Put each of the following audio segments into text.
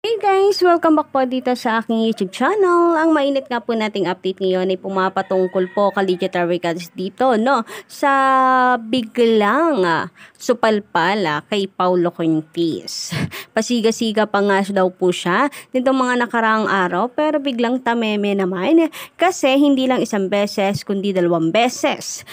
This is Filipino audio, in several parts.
Hey guys! Welcome back po dito sa aking YouTube channel. Ang mainit nga po nating update ngayon ay pumapatungkol po kay Digital Records dito, no? Sa biglang supalpala kay Paulo Cointis. Pasiga-siga pa nga daw po siya nitong mga nakaraang araw, pero biglang tameme naman kasi hindi lang isang beses kundi 2 beses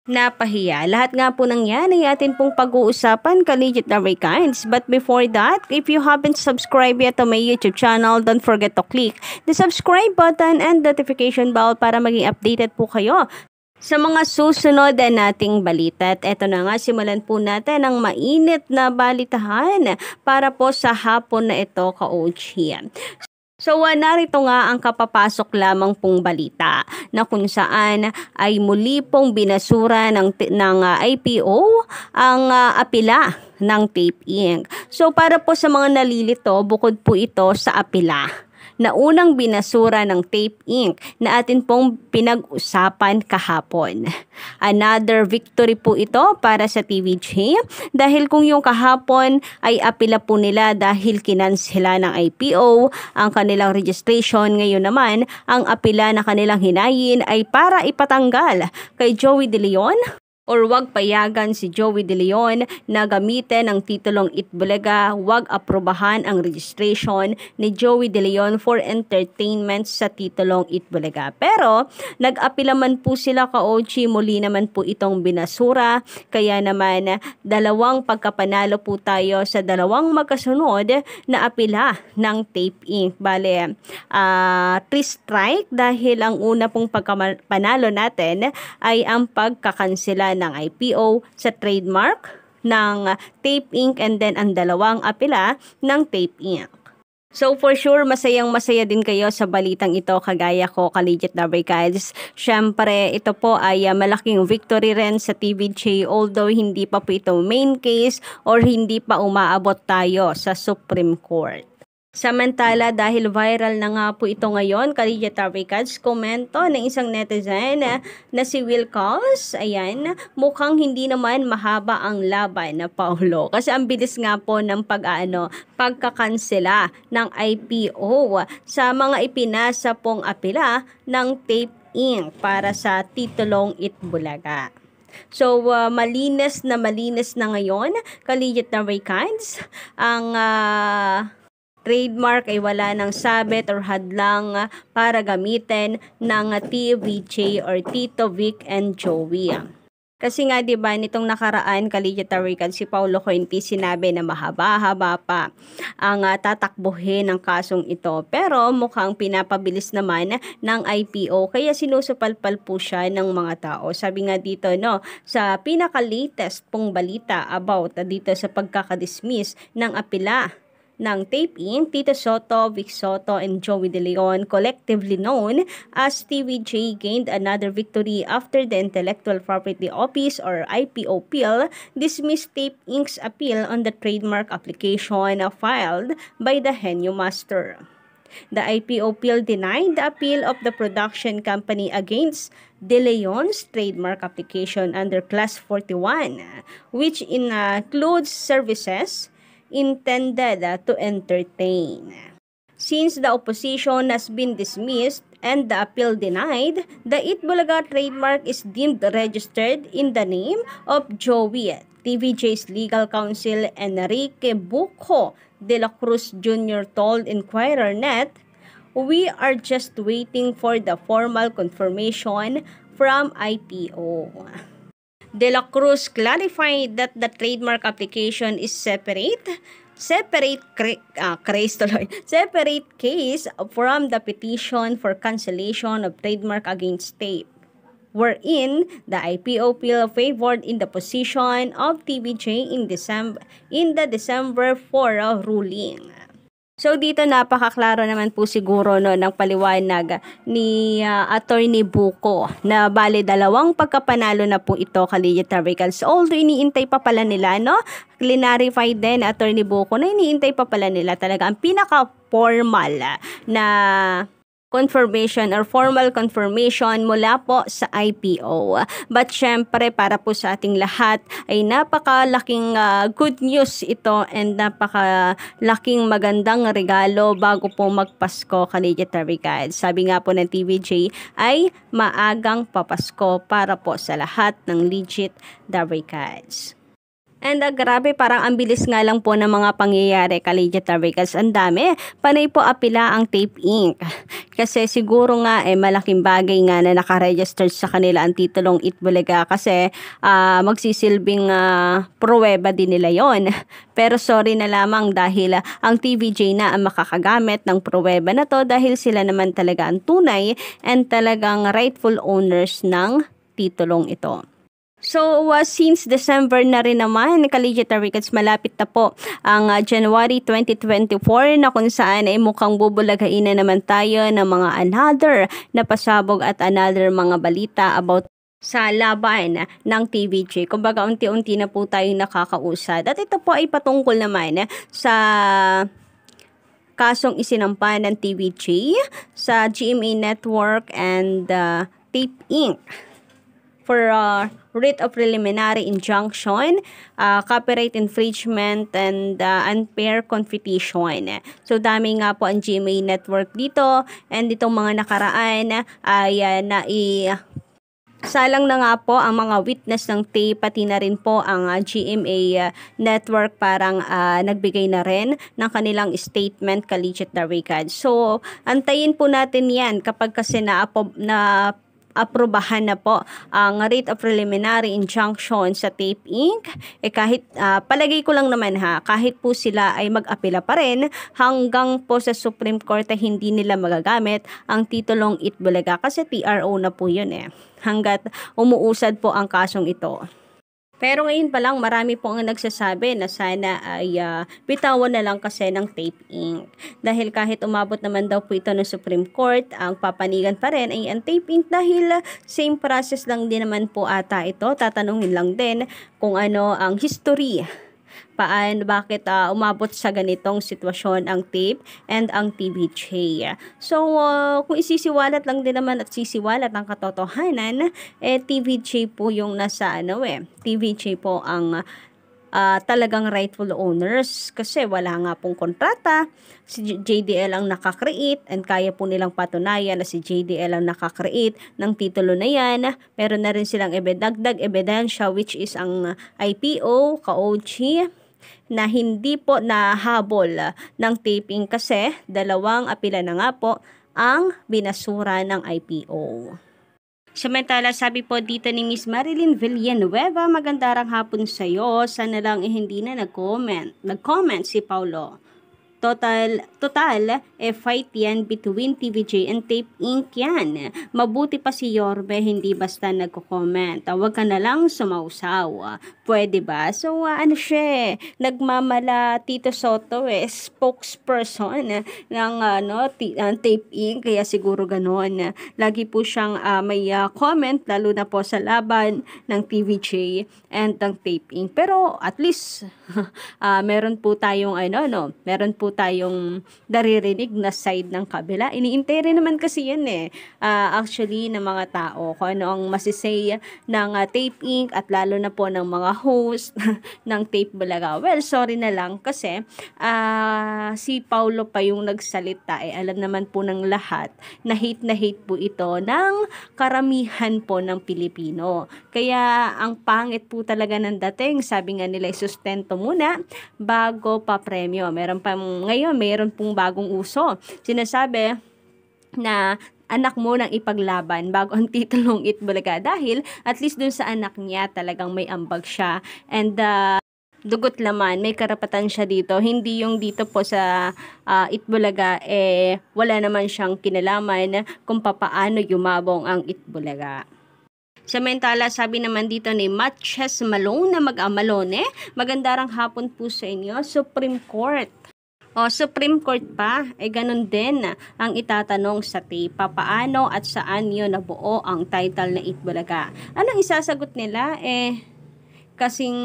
napahiya. Lahat nga po ng yan ay atin pong pag-uusapan ka-legit na Rekinds. But before that, if you haven't subscribed yet to my YouTube channel, don't forget to click the subscribe button and notification bell para maging updated po kayo sa mga susunod nating balita. At eto na nga, simulan po natin ang mainit na balitahan para po sa hapon na ito, ka-OG. So, narito nga ang kapapasok lamang pong balita na kung saan ay muli pong binasura ng IPO ang apila ng Tape Inc. So, para po sa mga nalilito, bukod po ito sa apila na unang binasura ng Tape Inc. na atin pong pinag-usapan kahapon. Another victory po ito para sa TVJ dahil kung yung kahapon ay apila po nila dahil kinansela ng IPO ang kanilang registration, ngayon naman ang apila na kanilang hinayin ay para ipatanggal kay Joey De Leon or wag payagan si Joey De Leon na gamitin ang titulong Itbulaga, wag aprobahan ang registration ni Joey De Leon for entertainment sa titulong Itbulaga. Pero nag-apila man po sila, ka-OG, muli naman po itong binasura, kaya naman dalawang pagkapanalo po tayo sa dalawang magkasunod na apila ng Tape Inc. Bale, 3 strike dahil ang una pong pagkapanalo natin ay ang pagkakansela ng IPO sa trademark ng Tape Inc. and then ang dalawang apila ng Tape Inc. So for sure, masayang-masaya din kayo sa balitang ito kagaya ko, ka-legit na Rekinds. Syempre, ito po ay malaking victory rin sa TVJ although hindi pa po ito main case or hindi pa umaabot tayo sa Supreme Court. Samantala, dahil viral na nga po ito ngayon, ka-legit Records, komento ng isang netizen na si Will Calls, ayan, mukhang hindi naman mahaba ang laban na Paulo. Kasi ang bilis nga po ng pagkakansela ng IPO sa mga ipinasa pong apila ng Tape Inc. para sa titulong Itbulaga. So, malinis na ngayon, ka-legit na Records, ang trademark ay wala ng sabit or hadlang para gamitin ng TVJ or Tito Vic and Joey. Kasi nga 'di ba nitong nakaraan, ka-legit Records, si Paulo Cointis sinabi na mahaba-haba pa ang tatakbuhin ng kasong ito. Pero mukhang pinapabilis naman ng IPO kaya sinusupalpal po siya ng mga tao. Sabi nga dito, no, sa pinaka-latest pong balita about dito sa pagkakadismiss ng apila ng Tape Inc., Tito Soto, Vic Soto, and Joey De Leon, collectively known as TVJ, gained another victory after the Intellectual Property Office or IPO appeal dismissed Tape Inc.'s appeal on the trademark application filed by the Henyo Master. The IPO appeal denied the appeal of the production company against De Leon's trademark application under Class 41, which includes services intended to entertain. Since the opposition has been dismissed and the appeal denied, the Itbulaga trademark is deemed registered in the name of Joey. TVJ's legal counsel Enrique Buco de la Cruz Jr. told Inquirer Net, "We are just waiting for the formal confirmation from IPO." De la Cruz clarified that the trademark application is separate case from the petition for cancellation of trademark against Tape, wherein the IPO appeal favored in the position of TVJ in the December 4 ruling. So dito napakaklaro naman po siguro no ng paliwanag ni Attorney Buco na bale dalawang pagkapanalo na po ito, ka-legit Records. Although iniintay pa pala nila, no? Clarify din Attorney Buco na iniintay pa pala nila talaga ang pinaka-formal na confirmation or formal confirmation mula po sa IPO. But syempre para po sa ating lahat ay napakalaking good news ito and napakalaking magandang regalo bago po magpasko, Kalidya Tarigad. Sabi nga po ng TVJ ay maagang papasko para po sa lahat ng legit Tarigads. And grabe, parang ang bilis nga lang po ng mga pangyayari, Kalidya Tarigads. Ang dami. Panay po apila ang Tape Inc. Kasi siguro nga malaking bagay nga na nakaregister sa kanila ang titulong Itbulaga kasi magsisilbing pruweba din nila yon. Pero sorry na lamang dahil ang TVJ na ang makakagamit ng pruweba na to dahil sila naman talaga ang tunay and talagang rightful owners ng titulong ito. So, since December na rin naman, Kalidya Tarigads, malapit na po ang January 2024 na kung saan ay mukhang bubulagain na naman tayo ng mga another na pasabog at another mga balita about sa laban ng TVJ. Kumbaga, unti-unti na po tayong nakakausad. At ito po ay patungkol naman sa kasong isinampa ng TVJ sa GMA Network and Tape Inc. for writ of preliminary injunction, copyright infringement, and unfair competition. So, dami nga po ang GMA Network dito, and itong mga nakaraan ay salang na nga po ang mga witness ng tape, pati na rin po ang GMA Network parang nagbigay na rin ng kanilang statement, Kalidya Tarigads. So, antayin po natin yan kapag kasi aprobahan na po ang writ of preliminary injunction sa Tape Inc. Kahit palagay ko lang naman kahit po sila ay mag-apela pa rin hanggang po sa Supreme Court ay hindi nila magagamit ang titulong Itbulaga kasi TRO na po yun hanggat umuusad po ang kasong ito. Pero ngayon pa lang marami po ang nagsasabi na sana ay bitawan na lang kasi ng Tape Inc. Dahil kahit umabot naman daw po ito ng Supreme Court, ang papanigan pa rin ay ang Tape Inc. Dahil same process lang din naman po ata ito. Tatanungin lang din kung ano ang history. Bakit umabot sa ganitong sitwasyon ang tape and ang TVJ. So, kung isisiwalat lang din naman at sisiwalat ang katotohanan, TVJ po yung nasa TVJ po ang talagang rightful owners kasi wala nga pong kontrata. Si JDL ang nakakreate and kaya po nilang patunayan na si JDL ang nakakreate ng titulo na yan. Meron na rin silang dagdag ebidensya which is ang IPO, ka-OG, na hindi po nahabol ng taping kasi dalawang apila na nga po ang binasura ng IPO. Samantala, sabi po dito ni Miss Marilyn Villanueva, magandang hapon sa iyo. Sana lang hindi na nag-comment si Paulo. Total, fight yan between TVJ and Tape Inc. yan. Mabuti pa si Yorbe, hindi basta nagko-comment. Huwag ka na lang sumausaw. Pwede ba? So, siya nagmamala Tito Soto spokesperson ng Tape Inc. Kaya siguro ganon. Lagi po siyang may comment, lalo na po sa laban ng TVJ and ng Tape Inc. Pero at least, meron po tayong meron po tayong naririnig na side ng kabila. Iniintay rin naman kasi yan actually ng mga tao kung ano ang masisay ng Tape Inc. at lalo na po ng mga host ng Tape Bulaga. Well, sorry na lang kasi si Paulo pa yung nagsalita. Alam naman po ng lahat na hate po ito ng karamihan po ng Pilipino. Kaya ang pangit po talaga ng dating. Sabi nga nila, sustento muna bago pa premyo. Mayroon pong bagong uso. Sinasabi na anak mo nang ipaglaban bago ang titulong Itbulaga dahil at least dun sa anak niya talagang may ambag siya and dugot laman, may karapatan siya dito. Hindi yung dito po sa Itbulaga wala naman siyang kinalaman kung papaano yumabong ang Itbulaga. Samantala, sabi naman dito ni Matches Malone na mag-Amalone, magandang hapon po sa inyo, Supreme Court. Supreme Court pa, ganun din ang itatanong sa tape. Paano at saan yun nabuo ang title na Itbulaga? Anong isasagot nila? Kasing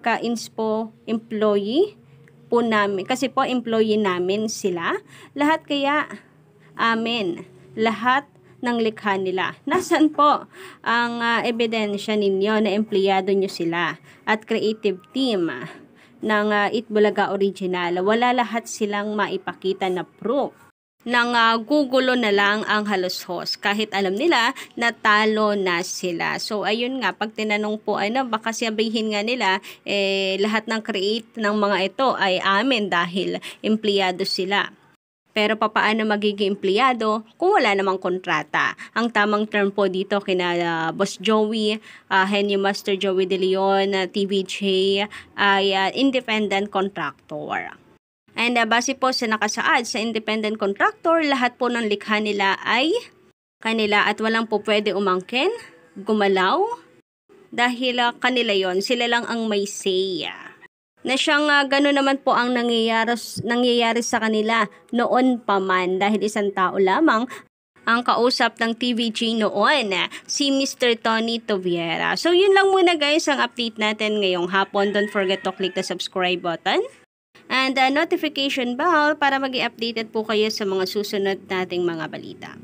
ka-inspo employee po namin. Kasi po employee namin sila. Lahat kaya amin lahat ng likha nila. Nasaan po ang ebidensya ninyo na empleyado nyo sila at creative team ng Itbulaga Original? Wala lahat silang maipakita na proof. Nang gugulo na lang ang halos-hos kahit alam nila na talo na sila. So ayun nga, pag tinanong po baka sabihin nga nila lahat ng create ng mga ito ay amin dahil empleyado sila. Pero papaano magiging empleyado kung wala namang kontrata? Ang tamang term po dito kina Boss Joey, Henry Master Joey De Leon, TVJ ay independent contractor. And base po sa nakasaad sa independent contractor, lahat po ng likha nila ay kanila at walang po pwede umangkin, gumalaw, dahil kanila yon, sila lang ang may say. Na siyang gano'n naman po ang nangyayari sa kanila noon pa man dahil isang tao lamang ang kausap ng TVG noon, si Mr. Tony Toviera. So yun lang muna guys ang update natin ngayong hapon. Don't forget to click the subscribe button and notification bell para maging updated po kayo sa mga susunod nating mga balita.